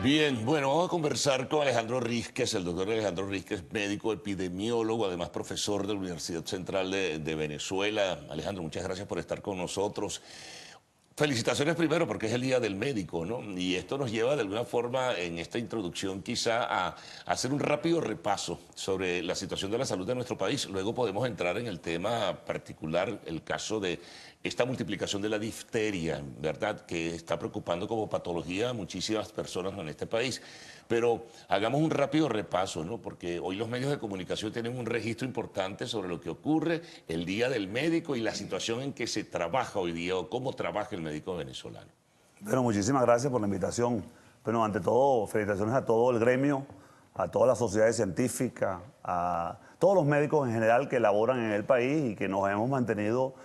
Bien, bueno, vamos a conversar con Alejandro Rísquez, el doctor Alejandro Rísquez, médico epidemiólogo, además profesor de la Universidad Central de Venezuela. Alejandro, muchas gracias por estar con nosotros. Felicitaciones primero porque es el Día del Médico, ¿no? Y esto nos lleva de alguna forma en esta introducción quizá a hacer un rápido repaso sobre la situación de la salud de nuestro país. Luego podemos entrar en el tema particular, el caso de esta multiplicación de la difteria, ¿verdad? Que está preocupando como patología a muchísimas personas en este país. Pero hagamos un rápido repaso, ¿no? Porque hoy los medios de comunicación tienen un registro importante sobre lo que ocurre el Día del Médico y la situación en que se trabaja hoy día o cómo trabaja el médico venezolano. Bueno, muchísimas gracias por la invitación. Bueno, ante todo, felicitaciones a todo el gremio, a todas las sociedades científicas, a todos los médicos en general que laboran en el país y que nos hemos mantenido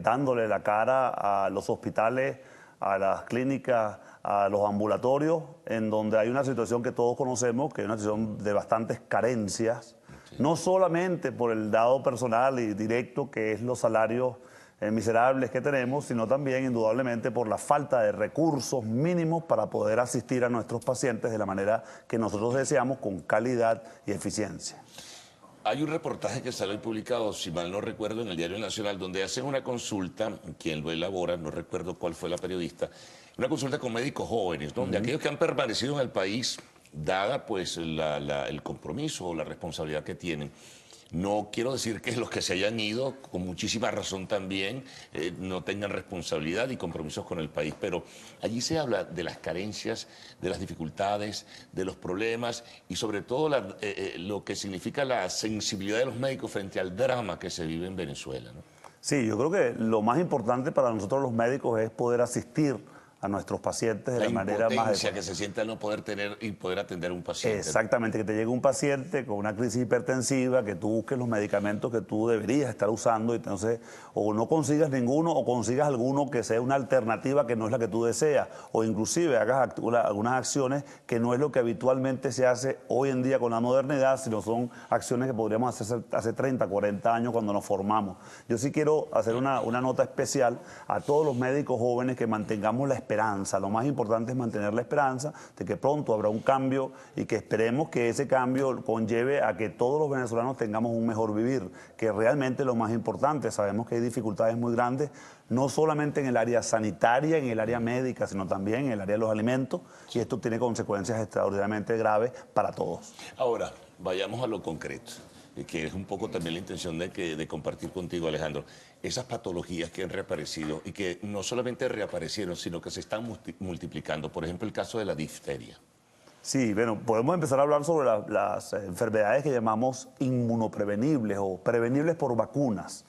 dándole la cara a los hospitales, a las clínicas, a los ambulatorios, en donde hay una situación que todos conocemos, que es una situación de bastantes carencias, no solamente por el dado personal y directo que es los salarios miserables que tenemos, sino también indudablemente por la falta de recursos mínimos para poder asistir a nuestros pacientes de la manera que nosotros deseamos, con calidad y eficiencia. Hay un reportaje que salió publicado, si mal no recuerdo, en el Diario Nacional, donde hacen una consulta, quien lo elabora, no recuerdo cuál fue la periodista, una consulta con médicos jóvenes, donde aquellos que han permanecido en el país, dada pues el compromiso o la responsabilidad que tienen. No quiero decir que los que se hayan ido, con muchísima razón también, no tengan responsabilidad y compromisos con el país, pero allí se habla de las carencias, de las dificultades, de los problemas y sobre todo lo que significa la sensibilidad de los médicos frente al drama que se vive en Venezuela, ¿no? Sí, yo creo que lo más importante para nosotros los médicos es poder asistir a nuestros pacientes de la manera más impotencia que se siente al no poder tener y poder atender a un paciente. Exactamente, que te llegue un paciente con una crisis hipertensiva, que tú busques los medicamentos que tú deberías estar usando y entonces o no consigas ninguno o consigas alguno que sea una alternativa que no es la que tú deseas, o inclusive hagas algunas acciones que no es lo que habitualmente se hace hoy en día con la modernidad, sino son acciones que podríamos hacer hace 30, 40 años cuando nos formamos. Yo sí quiero hacer una nota especial a todos los médicos jóvenes, que mantengamos la esperanza. Lo más importante es mantener la esperanza de que pronto habrá un cambio y que esperemos que ese cambio conlleve a que todos los venezolanos tengamos un mejor vivir, que realmente es lo más importante. Sabemos que hay dificultades muy grandes, no solamente en el área sanitaria, en el área médica, sino también en el área de los alimentos, y esto tiene consecuencias extraordinariamente graves para todos. Ahora, vayamos a lo concreto, que es un poco también la intención de compartir contigo, Alejandro. Esas patologías que han reaparecido y que no solamente reaparecieron, sino que se están multiplicando. Por ejemplo, el caso de la difteria. Sí, bueno, podemos empezar a hablar sobre las enfermedades que llamamos inmunoprevenibles o prevenibles por vacunas.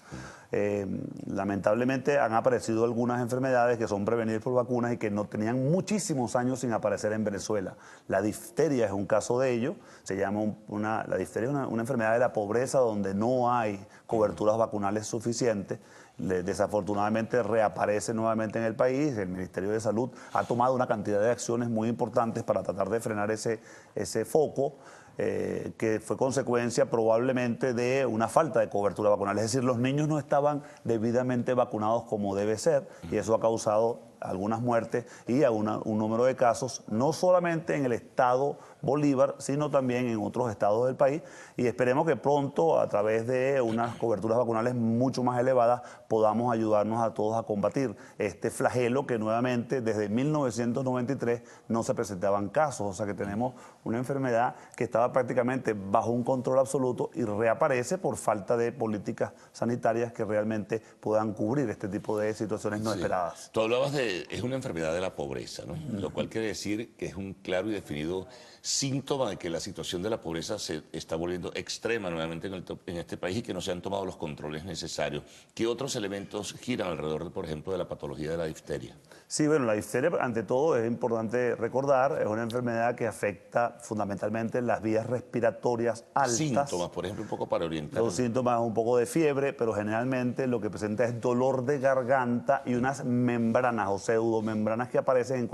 Lamentablemente han aparecido algunas enfermedades que son prevenibles por vacunas y que no tenían muchísimos años sin aparecer en Venezuela. La difteria es un caso de ello. Se llama la difteria es una enfermedad de la pobreza donde no hay coberturas vacunales suficientes. Desafortunadamente reaparece nuevamente en el país. El Ministerio de Salud ha tomado una cantidad de acciones muy importantes para tratar de frenar ese foco, que fue consecuencia probablemente de una falta de cobertura vacunal. Es decir, los niños no estaban debidamente vacunados como debe ser, y eso ha causado algunas muertes y un número de casos, no solamente en el estado Bolívar, sino también en otros estados del país, y esperemos que pronto, a través de unas coberturas vacunales mucho más elevadas, podamos ayudarnos a todos a combatir este flagelo que nuevamente desde 1993 no se presentaban casos. O sea que tenemos una enfermedad que estaba prácticamente bajo un control absoluto y reaparece por falta de políticas sanitarias que realmente puedan cubrir este tipo de situaciones no esperadas. Tú hablabas es una enfermedad de la pobreza, ¿no? Lo cual quiere decir que es un claro y definido síntoma de que la situación de la pobreza se está volviendo extrema nuevamente en este país y que no se han tomado los controles necesarios. ¿Qué otros elementos giran alrededor, por ejemplo, de la patología de la difteria? Sí, bueno, la difteria, ante todo, es importante recordar, es una enfermedad que afecta fundamentalmente las vías respiratorias altas. Síntomas, por ejemplo, un poco para orientar. Los síntomas, un poco de fiebre, pero generalmente lo que presenta es dolor de garganta y unas membranas o pseudomembranas que aparecen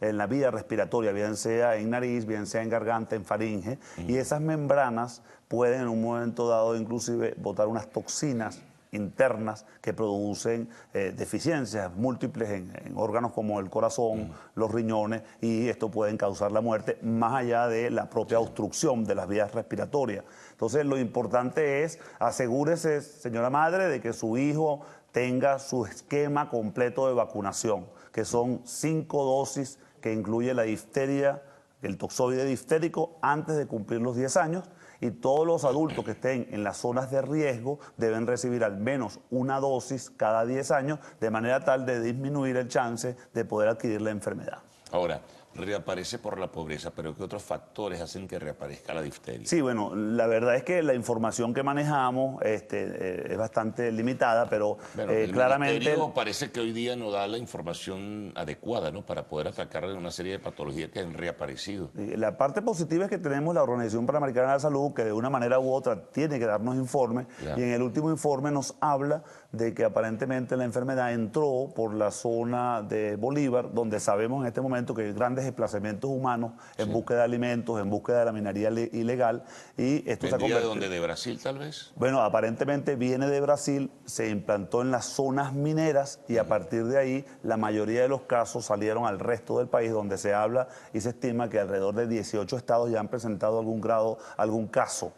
en la vía respiratoria, bien sea en nariz, bien sea en garganta, en faringe, y esas membranas pueden en un momento dado inclusive botar unas toxinas internas que producen deficiencias múltiples en órganos como el corazón, los riñones, y esto puede causar la muerte más allá de la propia obstrucción de las vías respiratorias. Entonces, lo importante es asegúrese, señora madre, de que su hijo tenga su esquema completo de vacunación, que son 5 dosis que incluye la difteria, el toxoide diftérico antes de cumplir los 10 años, y todos los adultos que estén en las zonas de riesgo deben recibir al menos una dosis cada 10 años, de manera tal de disminuir el chance de poder adquirir la enfermedad. Ahora, reaparece por la pobreza, pero ¿qué otros factores hacen que reaparezca la difteria? Sí, bueno, la verdad es que la información que manejamos es bastante limitada, pero Bueno, el claramente... ministerio parece que hoy día no da la información adecuada, ¿no?, para poder atacar una serie de patologías que han reaparecido. La parte positiva es que tenemos la Organización Panamericana de la Salud, que de una manera u otra tiene que darnos informes, y en el último informe nos habla de que aparentemente la enfermedad entró por la zona de Bolívar, donde sabemos en este momento que hay grandes desplazamientos humanos en búsqueda de alimentos, en búsqueda de la minería ilegal, y esto se ha ¿Vendría de convertido... dónde? ¿De Brasil, tal vez? Bueno, aparentemente viene de Brasil, se implantó en las zonas mineras y a partir de ahí la mayoría de los casos salieron al resto del país, donde se habla y se estima que alrededor de 18 estados ya han presentado algún caso.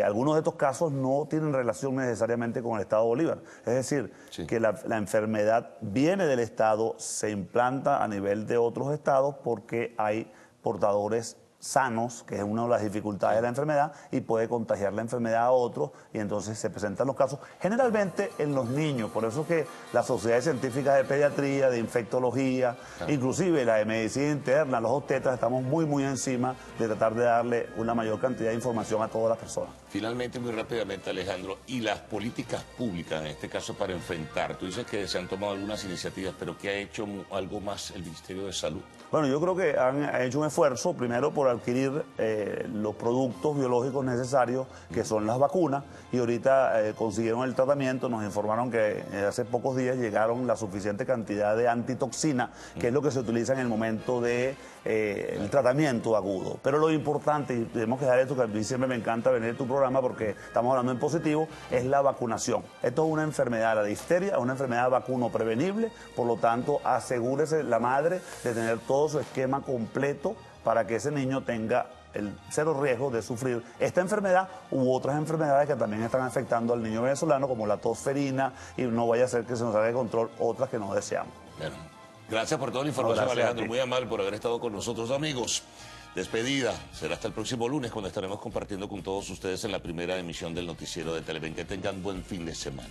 Algunos de estos casos no tienen relación necesariamente con el estado de Bolívar. Es decir, que la enfermedad viene del estado, se implanta a nivel de otros estados porque hay portadores sanos, que es una de las dificultades de la enfermedad, y puede contagiar la enfermedad a otros, y entonces se presentan los casos, generalmente en los niños. Por eso es que las sociedades científicas de pediatría, de infectología, inclusive la de medicina interna, los obstetras, estamos muy encima de tratar de darle una mayor cantidad de información a todas las personas. Finalmente, muy rápidamente, Alejandro, y las políticas públicas, en este caso para enfrentar, tú dices que se han tomado algunas iniciativas, pero ¿qué ha hecho algo más el Ministerio de Salud? Bueno, yo creo que han hecho un esfuerzo, primero por adquirir los productos biológicos necesarios, que son las vacunas, y ahorita consiguieron el tratamiento. Nos informaron que hace pocos días llegaron la suficiente cantidad de antitoxina, que es lo que se utiliza en el momento de el tratamiento agudo. Pero lo importante, y tenemos que dar esto, que a mí siempre me encanta venir a tu programa porque estamos hablando en positivo, es la vacunación. Esto es una enfermedad, la difteria, es una enfermedad vacuno prevenible, por lo tanto asegúrese la madre de tener todo su esquema completo para que ese niño tenga el cero riesgo de sufrir esta enfermedad u otras enfermedades que también están afectando al niño venezolano, como la tosferina, y no vaya a ser que se nos salga de control otras que no deseamos. Bueno, gracias por toda la información, Gracias, Alejandro, muy amable por haber estado con nosotros, amigos. Despedida, será hasta el próximo lunes cuando estaremos compartiendo con todos ustedes en la primera emisión del noticiero de Televen. Que tengan buen fin de semana.